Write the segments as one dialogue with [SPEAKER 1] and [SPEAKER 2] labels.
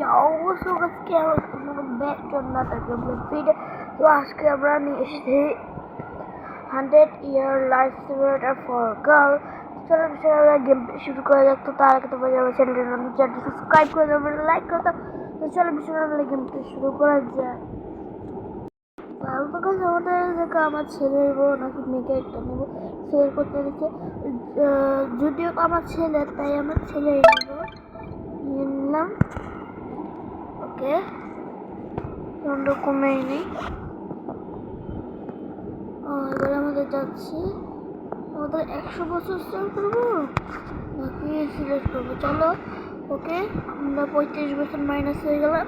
[SPEAKER 1] also was scared back to another gameplay video. তো আজকে আমরা নিয়ে এসেছি 100-year life simulator for girl. চলো আমরা গেমটা শুরু করা যাক। তো তার আগে তোমরা আমার চ্যানেলটি সাবস্ক্রাইব করে দাও, লাইক করে দাও। তো চলো আমরা গেমটা শুরু করা যাক। আমাদের আমার ছেলে নেবো নাকি মেয়েকে একটা নেবো শেয়ার করতে দিচ্ছে। যদিও আমার ছেলে, তাই আমার ছেলে নেবো, নিয়ে নিলাম। ওকে, কমেই নেই। এবার আমাদের যাচ্ছি, আমাদের 100 বছর স্টার্ট করবো নাকি সিলেক্ট করবো। চলো ওকে, আমরা 35 বছর মাইনাস হয়ে গেলাম।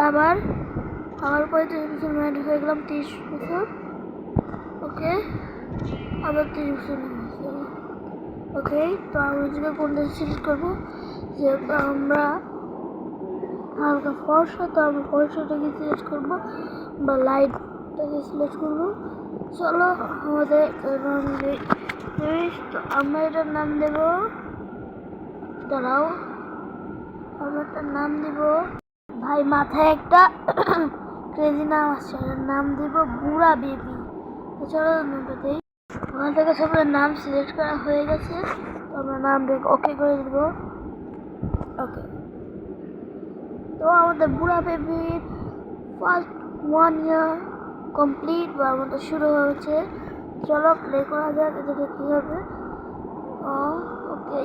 [SPEAKER 1] আবার 35 বছর মাইনাস হয়ে গেলাম, 30 বছর। ওকে, আবার 30 বছর মাইনাস হয়ে গেলাম। ওকে, তো আমরা যদি কোনটা সিলেক্ট করবো, যেহেতু আমরা হালকা ফর্সা, তো আমরা ফর্সাটাকে সিলেক্ট করবো বা লাইটটাকে সিলেক্ট করবো। চলো আমাদের নাম দিই, তো আমরা এটার নাম দেব, দাঁড়াও, আমরা একটা নাম দিব। ভাই মাথায় একটা ক্রেজি নাম আসছে, এটার নাম দিব বুড়া বেবি। তো চলো নামটা দিই। আমাদের কাছে আমাদের নাম সিলেক্ট করা হয়ে গেছে, তো আমরা নামটাকে ওকে করে দিব। ওকে, তো আমাদের বুড়া বেবির ফার্স্ট 1 ইয়ার কমপ্লিট বা আমাদের শুরু হয়েছে। চলো প্লে করা যাক, এদিকে কী হবে। ওকে,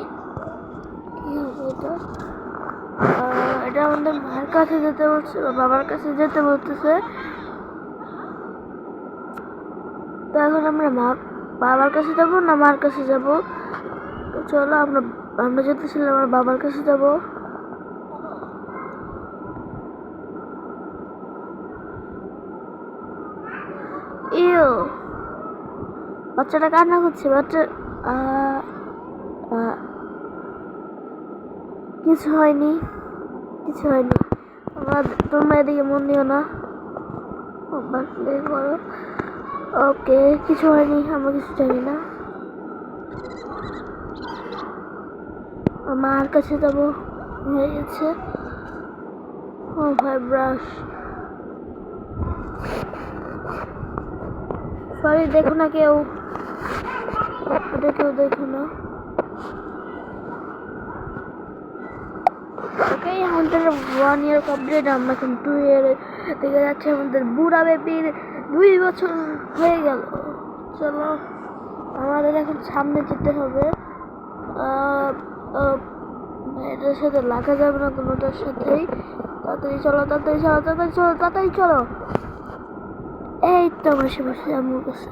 [SPEAKER 1] কী হবে এটা? এটা আমাদের মায়ের কাছে যেতে বলছে বা বাবার কাছে যেতে বলতেছে। তো এখন আমরা বাবার কাছে যাবো না মার কাছে যাবো? তো চলো আমরা যেতেছিলাম আমার বাবার কাছে যাবো। ইয়ো, বাচ্চাটা কান্না করছে। কিছু হয়নি। তোমরা এদিকে মন দিও না। ওকে, কিছু হয়নি, আমরা কিছু জানি না। মার কাছে যাবো, হয়ে গেছে। ও ভাই, ব্রাশ, সরি, দেখো না কেউ, দেখো না। ওকে, আমাদের 1 ইয়ার কমপ্লিট, আমরা এখন 2 ইয়ার থেকে যাচ্ছে। আমাদের বুড়া বেবির 2 বছর হয়ে গেল। চলো আমাদের এখন সামনে যেতে হবে। এটার সাথে লাগা যাবে না কোনোটার সাথেই। তাড়াতাড়ি চলো। এই তো বসে আমার কাছে।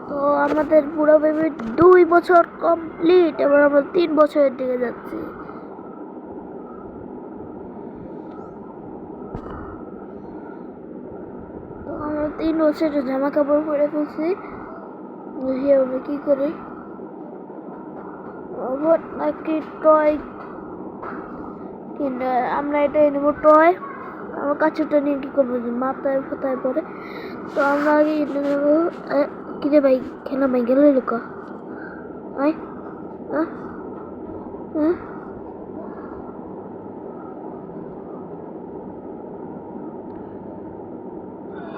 [SPEAKER 1] তো আমাদের বুড়া বেবির 2 বছর কমপ্লিট, এবার আমরা 3 বছরের দিকে যাচ্ছি। তো আমরা 3 বছরের জামা কাপড় পরে ফেলছি। আমরা কি করি, রোবট নাকি টয় কিনা? আমরা এটাই নেবো, টয়। আমার কাছেটা নিয়ে কি করবো, যে মাথায় ফাতায় পরে। তো আমরা আগে এটা নেবো। কিরে ভাই, খেলা ভাই গেল লুকা।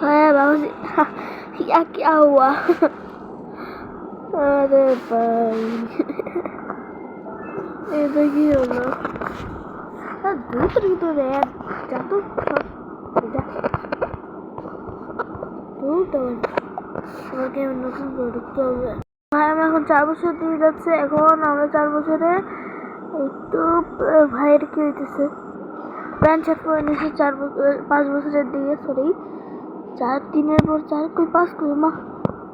[SPEAKER 1] হ্যাঁ বাবুজি, क्या हुआ? अरे भाई, এটা কি হলো? দ্রুত রে, যা তো আমাকে নতুন ঢুকতে হবে। ভাই আমরা এখন 4 বছর দিয়ে যাচ্ছে। এখন আমরা 4 বছরে একটু ভাইয়ের কি হইতেছে, প্যান্ট শার্ট পরে নিয়েছে 5 বছরের দিকে। সরি, 3-এর পর 4 কই 5 কই মা,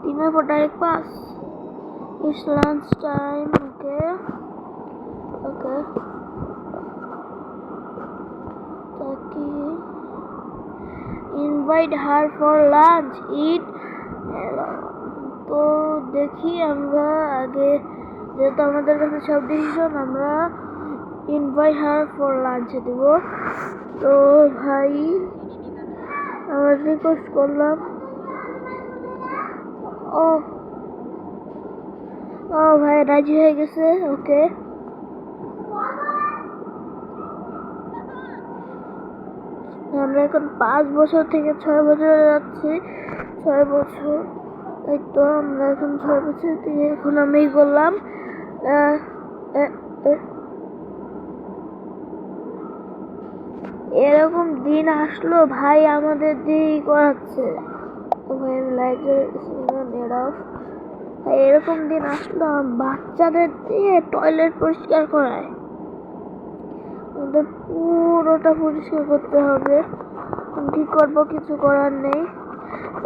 [SPEAKER 1] 3-এর পর direct 5। It's lunch time. Okay. Invite her for lunch. Eat. তো দেখি আমরা আগে, যেহেতু আমাদের কাছে সব ডিসিশন, আমরা ইনভাইট হার ফর লাঞ্চে দেব। তো ভাই আমরা রিকোয়েস্ট করলাম। ও ভাই রাজি হয়ে গেছে। ওকে, আমরা এখন 5 বছর থেকে 6 বছরে যাচ্ছি। 6 বছর, এই তো আমরা এখন 6 বছর থেকে এখন আমি করলাম। এরকম দিন আসলো ভাই, আমাদের দিয়েই করাচ্ছে। ভাই আমি লাইট নেট অফ। এরকম দিন আসলো বাচ্চাদের দিয়ে টয়লেট পরিষ্কার করায়। আমাদের পুরোটা পরিষ্কার করতে হবে। কি করবো, কিছু করার নেই।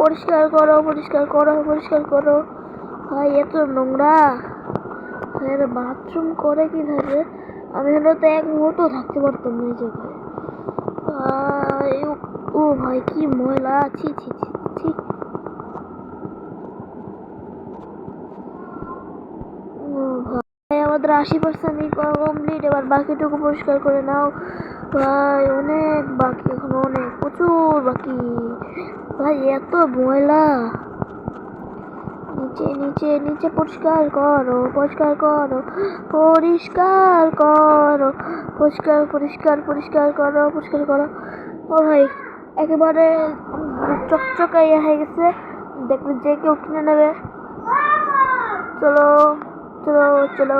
[SPEAKER 1] পরিষ্কার করো, পরিষ্কার করো, পরিষ্কার করো। ভাই এত নোংরা, বাথরুম করে কিভাবে? আমি হলে তো এক মুহূর্ত থাকতে পারতাম না এই জায়গায়। ও ভাই কি ময়লা, ছি ছি ছি ছি। ভাই আমাদের 80% কমপ্লিট, এবার বাকিটুকু পরিষ্কার করে নাও। ভাই অনেক বাকি, এখন অনেক প্রচুর বাকি। ভাই এত ময়লা, নিচে নিচে নিচে পরিষ্কার করো, পরিষ্কার করো, পরিষ্কার করো, পরিষ্কার পরিষ্কার পরিষ্কার করো, পরিষ্কার করো। ও ভাই একেবারে চকচকা ইয়ে হয়ে গেছে, দেখবে যে কেউ কিনে নেবে। চলো চলো চলো,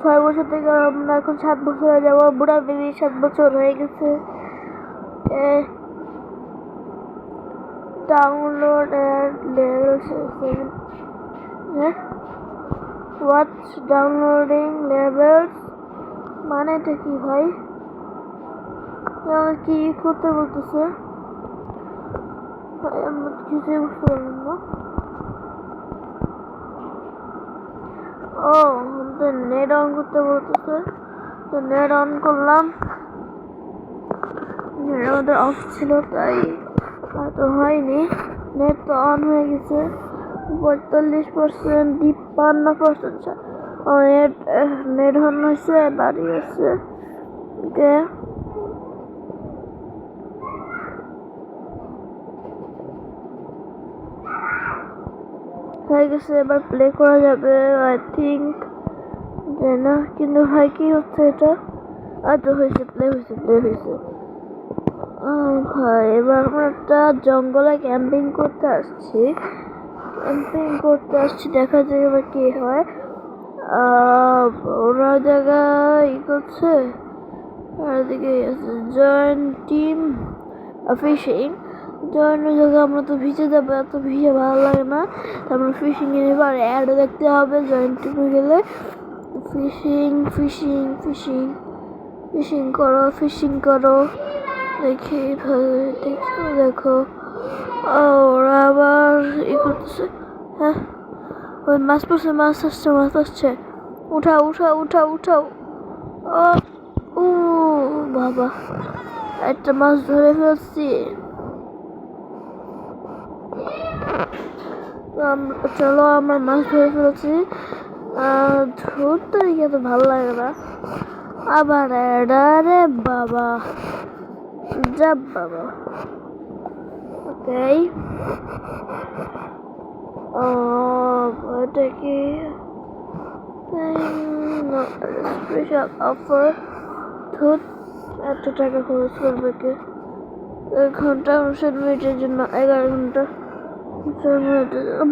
[SPEAKER 1] 6 বছর থেকে আমরা এখন 7 বছর হয়ে যাবো। বুড়া বেবি 7 বছর হয়ে গেছে। Download level 7। হোয়াটস ডাউনলোডিং লেভেলস মানে এটা কি ভাই? কি করতে বলতেছে? আমরা কিছুই বুঝতে পারলাম না। ও নেট অন করতে বলতেছে, তো নেট অন করলাম। নেট আমাদের অফ ছিল তাই হয়তো হয়নি। নেট তো অন হয়ে গেছে। 45%, 53%। নেট অন হয়েছে, বাড়ি আছে। ওকে হয়ে গেছে, এবার প্লে করা যাবে আই থিঙ্ক, না কিন্তু ভাই কি হচ্ছে এটা? আচ্ছা হয়েছে, প্লে হয়েছে, প্লে হয়েছে। ভাই এবার আমরা একটা জঙ্গলে ক্যাম্পিং করতে আসছি। দেখা যাক এবার কি হয়। ওরা জায়গায় ই করছে, আর এদিকে জয়েন্ট টিম ফিশিং। জয়েন্ট জায়গায় আমরা তো ভিজে যাবো, এত ভিজে ভালো লাগে না। তারপরে ফিশিং এবার অ্যাড দেখতে হবে জয়েন্ট টিমে গেলে। ফিশিং ফিশিং ফিশিং ফিশিং করো, ফিশিং করো। দেখি দেখো দেখো, ওরা আবার ই করতেছে। হ্যাঁ ওই মাছ পড়ছে, মাছ আসছে, মাছ আসছে। উঠাও উঠাও উঠাও উঠাও। ও বাবা, একটা মাছ ধরে ফেলছি। চলো আমরা মাছ ধরে ফেলছি। ধরতে দেখে তো ভালো লাগে না। আবার রে বাবা, যা বাবা। ওকে এটা কি স্পেশাল অফার? ধুত, এত টাকা খরচ করবে কে? 1 ঘন্টা 59 মিনিটের জন্য, 11 ঘন্টা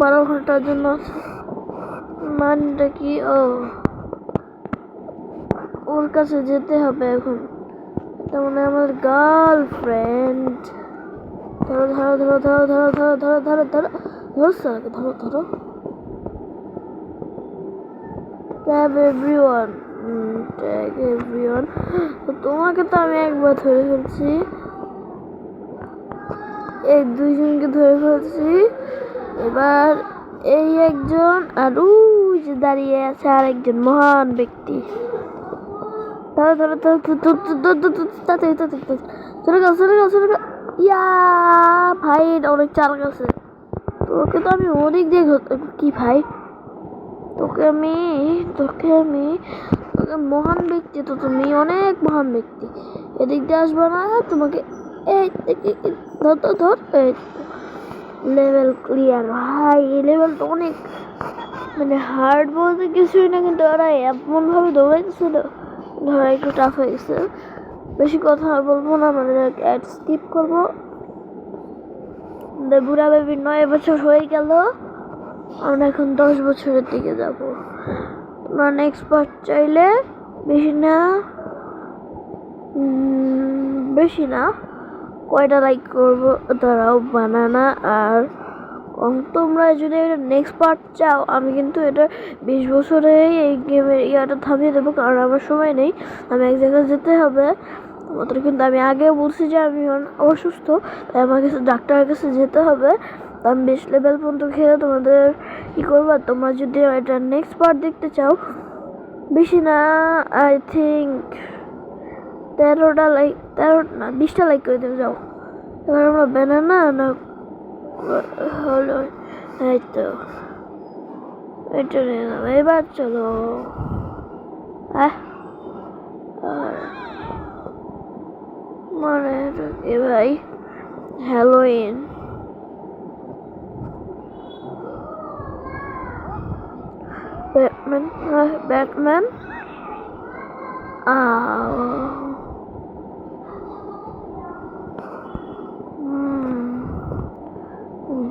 [SPEAKER 1] 12 ঘন্টার জন্য আছে। মানটা কি? ওর কাছে যেতে হবে এখন। তার মানে আমার গার্লফ্রেন্ড। ধরো ধরো ধরো ধরো ধরো ধরো ধরো ধরো ধরো ধরো সারাকে ধরো ধরো। Tag everyone, tag everyone. তো তোমাকে তো আমি একবার ধরে ফেলছি, এই 2 জনকে ধরে ফেলছি। এবার এই একজন, আর ওই যে দাঁড়িয়ে আছে আর একজন মহান ব্যক্তি। ধরো ধরো ধরো তাড়াতাড়ি তাড়াতাড়ি চলে গেল চলে গেল চলে গেল। ইয়া ভাই অনেক চালাক আছে। তোকে তো আমি অনেক দিয়ে কি ভাই, তোকে আমি তোকে মহান ব্যক্তি, তো তুমি অনেক মহান ব্যক্তি। এদিক দিয়ে আসবে না তোমাকে। এই ধর ধর ধর, লেভেল ক্লিয়ার। ভাই এই লেভেলটা অনেক মানে হার্ড বলতে কিছুই না, কিন্তু ওরা এমন ভাবে দৌড়াইতেছিল, ধরা একটু টাফ হয়ে গেছে। বেশি কথা বলবো না, মানে অ্যাড স্কিপ করবো। বুড়া বেবি 9 বছর হয়ে গেল, আমরা এখন 10 বছরের দিকে যাব। তোমরা নেক্সট পার্ট চাইলে বেশি না কয়টা লাইক করবো তারাও বানানা। আর তোমরা যদি এটা নেক্সট পার্ট চাও, আমি কিন্তু এটা 20 বছরে এই গেমের ইয়াটা থামিয়ে দেবো, কারণ আমার সময় নেই, আমি এক জায়গায় যেতে হবে তোমাদের। কিন্তু আমি আগেও বলছি যে আমি অসুস্থ, তাই আমার কাছে ডাক্তারের কাছে যেতে হবে। আমি 20 লেভেল পর্যন্ত খেলে তোমাদের কী করবো। তোমরা যদি এটা নেক্সট পার্ট দেখতে চাও, বেশি না, আই থিঙ্ক 13টা লাইক, 20টা লাইক করে দেবে যাও। এবার আমরা বানানা না হলো, এই তো এটা নিলাম। এবার চলো মানে এ ভাই হ্যালোইন ব্যাটম্যান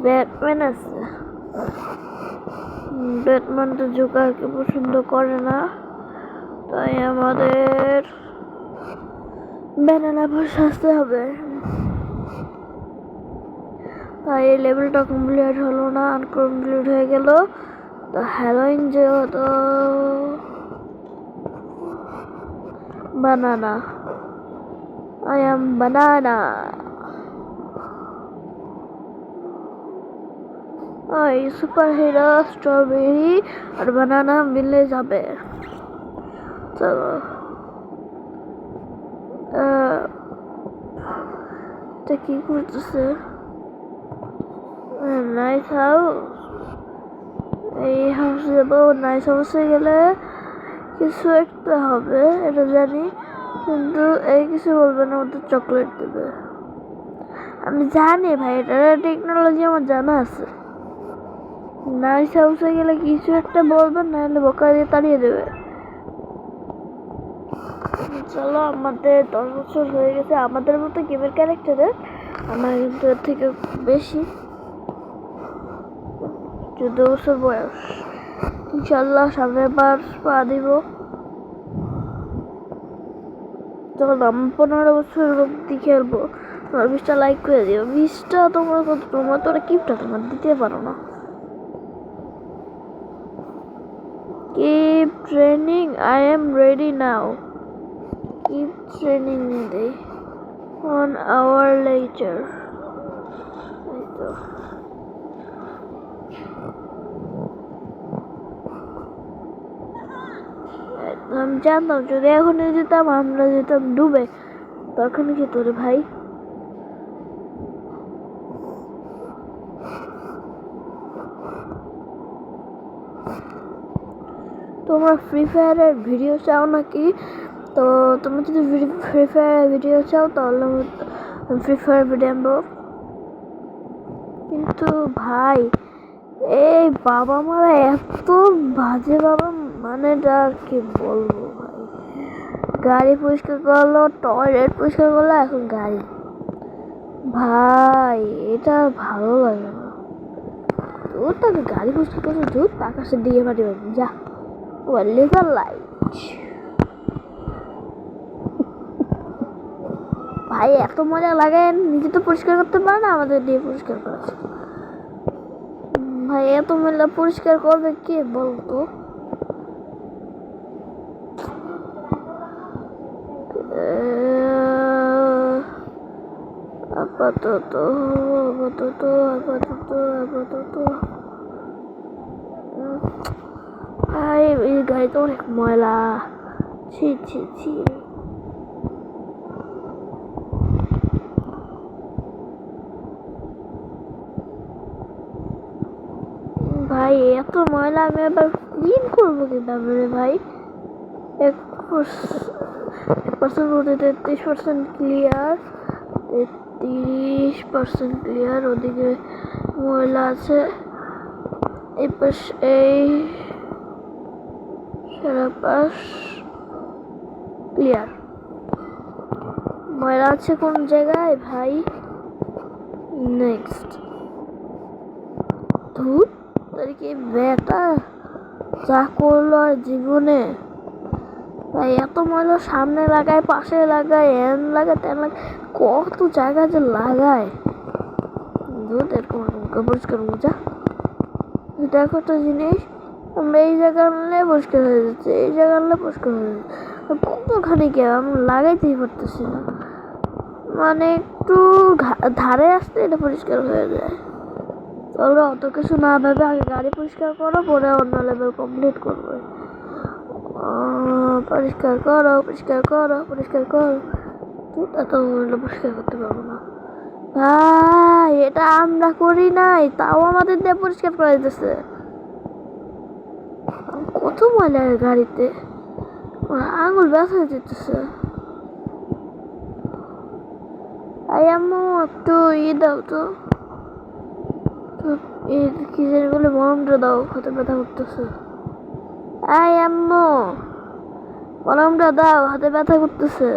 [SPEAKER 1] ব্যাটম্যান আছে। ব্যাটম্যান তো জোকারকে পছন্দ করে না, তাই আমাদের ব্যানানা ভার্স আসতে হবে। তাই এই লেভেলটা কমপ্লিট হলো না, আনকমপ্লিট হয়ে গেল। তো হ্যালোইন যেহেতু বানানা, আই এম বানানা। এই সুপার হিরো স্ট্রবেরি আর বানানা মিলে যাবে। চলো এটা কি করতেছে? নাইস হাউস, এই হাউসে যাবো। নাইস হাউসে গেলে কিছু একটা হবে, এটা জানি, কিন্তু এই কিছু বলবে না, ওদের চকলেট দেবে। আমি জানি ভাই, এটা টেকনোলজি আমার জানা আছে। নাইস হাউসে গেলে কিছু একটা বলবে, নাহলে বোকা দিয়ে তাড়িয়ে দেবে। চলো, আমাদের 10 বছর হয়ে গেছে আমাদের মতো গেমের ক্যারেক্টারের। আমার কিন্তু এর থেকে বেশি, 14 বছর বয়স। ইনশাল্লাহ সামনের বার পা দিব। যখন আমি 15 বছর অব্দি খেলবো, তোমার 20টা লাইক করে দিও। 20টা তোমরা কত? তোমরা তো কিপটা, তোমার দিতে পারো না। Keep training, I am ready now. Keep training day. 1 hour later. আমি জানতাম যদি এখন যেতাম, আমরা যেতাম ডুবে, তখন কি তোরে ভাই। তোমরা ফ্রি ফায়ারের ভিডিও চাও নাকি? তো তোমরা যদি ফ্রি ফায়ারের ভিডিও চাও, তাহলে আমি ফ্রি ফায়ার ভিডিও আনবো। কিন্তু ভাই এই বাবা মারা এত বাজে বাবা, মানে আর কি বলবো ভাই। গাড়ি পরিষ্কার করলো, টয়লেট পরিষ্কার করলো, এখন গাড়ি। ভাই এটা ভালো লাগে না। তোর তাকে গাড়ি পরিষ্কার করছে, ধুর আকাশের দিকে পাঠিয়ে যা। লিগাল লাইট ভাই এত মজা লাগে, নিজে তো পরিষ্কার করতে পারে না, আমাদের দিয়ে পরিষ্কার করেছে। ভাই এত ময়লা পরিষ্কার করবে কে বলতো? আপাতত আপাতত আপাতত আপাতত ভাই এই গাড়িতে অনেক ময়লা, ছি ছি ছি। ভাই এত ময়লা আমি আবার ক্লিন করবো কিভাবে রে ভাই? 1% বলতে 33% ক্লিয়ার, 30% ক্লিয়ার। ওদিকে ময়লা আছে, এই পাশ এই সারা পাশ ক্লিয়ার। ময়লা আছে কোন জায়গায় ভাই? নেক্সট ধুত তার কি বেটা যা করলো আর জীবনে ভাই, এত ময়লা সামনে লাগায়, পাশে লাগায়, এন লাগায়, তেন লাগায়, কত জায়গা যে লাগায়। ধুত এরকম পরিষ্কার যা। দেখো একটা জিনিস, আমরা এই জায়গা আনলে পরিষ্কার হয়ে যাচ্ছে, এই জায়গা আনলে পরিষ্কার হয়ে যাচ্ছে, কতখানি কে আমরা লাগাইতেই পারতেছি না। মানে একটু ধারে আসতে এটা পরিষ্কার হয়ে যায়। তোমরা অত কিছু না ভেবে আগে গাড়ি পরিষ্কার করো, পরে অন্য লেভেল কমপ্লিট করবো। পরিষ্কার করো, পরিষ্কার করো, পরিষ্কার করো। এত পরিষ্কার করতে পারবো না ভাই, এটা আমরা করি নাই, তাও আমাদের দিয়ে পরিষ্কার করে দিতেছে। কত ময়লা গাড়িতে, আঙুল ব্যথা হয়ে যেতেছে। আম্মু একটু দাও তো, কি জানি বলে মলমটা দাও, হাতে ব্যথা করতেছে। আম্মু মলমটা দাও, হাতে ব্যথা করতেছে।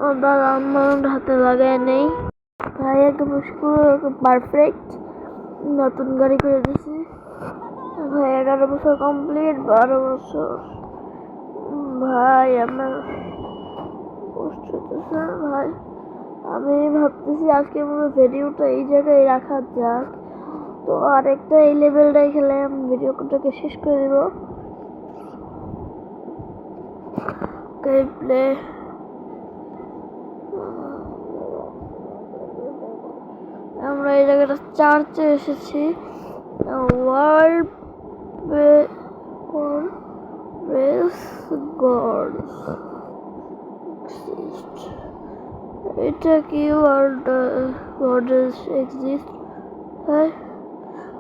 [SPEAKER 1] ও দাদা মলমটা হাতে লাগায় নেই ভাই, একদম পারফেক্ট। নতুন গাড়ি করে দিছি ভাই, 11 বছর কমপ্লিট, 12 বছর ভাই। আমার কষ্ট হচ্ছে ভাই, আমি ভাবতেছি আজকের মতো ভিডিওটা এই জায়গায় রাখা যাক। তো আরেকটা এই লেভেলটাই খেলে আমি ভিডিওটাকে শেষ করে দেব। প্লে আমরা এই জায়গাটা চার্চে এসেছি। ওয়ার্ল্ড এটা কি world goddess exist?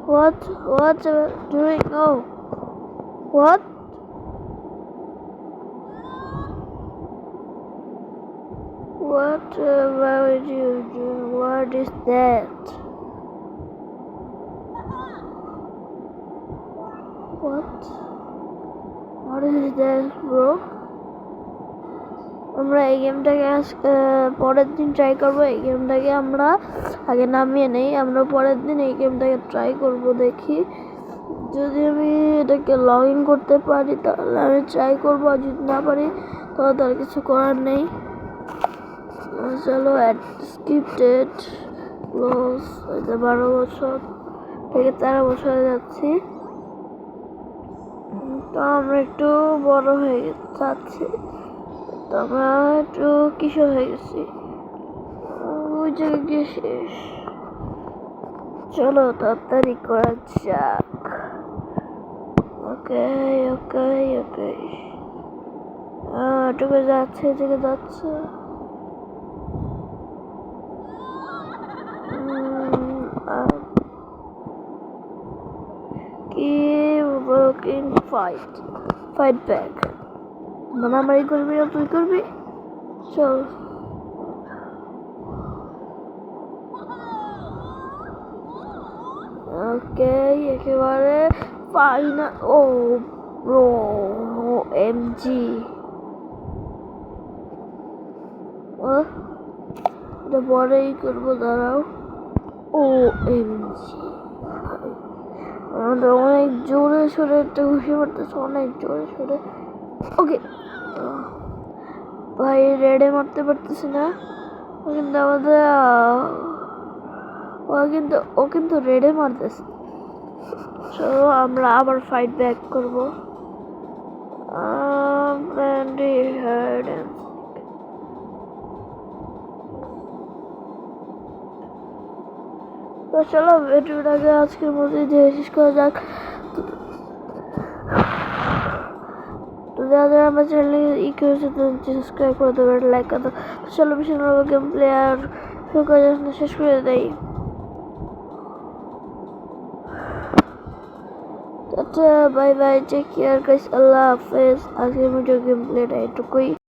[SPEAKER 1] What doing? Oh, what? What were you doing? What is that? What is that, bro? আমরা এই গেমটাকে পরের দিন ট্রাই করবো। এই গেমটাকে আমরা আগে নামিয়ে নেই, আমরা পরের দিন এই গেমটাকে ট্রাই করব। দেখি যদি আমি এটাকে লগ ইন করতে পারি তাহলে আমি ট্রাই করবো, আর যদি না পারি তাহলে তার কিছু করার নেই। চলো স্ক্রিপ্টেড ক্লোজ। 12 বছর থেকে 13 বছরে যাচ্ছি, তো আমরা একটু বড় হয়ে যাচ্ছি, তো আমরা একটু কিশোর হয়ে গেছি। ওই জায়গায় গিয়ে শেষ। চলো তাড়াতাড়ি করা যাক। ওকে ওকে ওকে, এটুকু যাচ্ছে, এদিকে যাচ্ছে। ফাইট ব্যাক, মারামারি করবি না তুই করবি, চল। ওকে একেবারে ফাইনাল। ও ব্রো, এমজি এটা পরেই করবো, দাঁড়াও। ও এমজি অনেক জোরে সোরে একটা ঘুষি মারতেছে, অনেক জোরে সোরে। ওকে ভাই, রেডে মারতে পারতেছি না, কিন্তু আমাদের ও কিন্তু রেডে মারতেছে। চলো আমরা আবার ফাইট ব্যাক করবো। তো চলো ভিডিওটাকে আজকের মধ্যে শেষ করা যাক। তো যারা আমার চ্যানেলে করেছে সাবস্ক্রাইব করে দেবে, লাইক করে দেবে। চলো ভীষণ গেম প্লে আর শেষ করে দেয়। Bye bye, take care guys, আল্লাহ হাফেজ। আজকের ভিডিও গেম প্লেটা এটুকুই।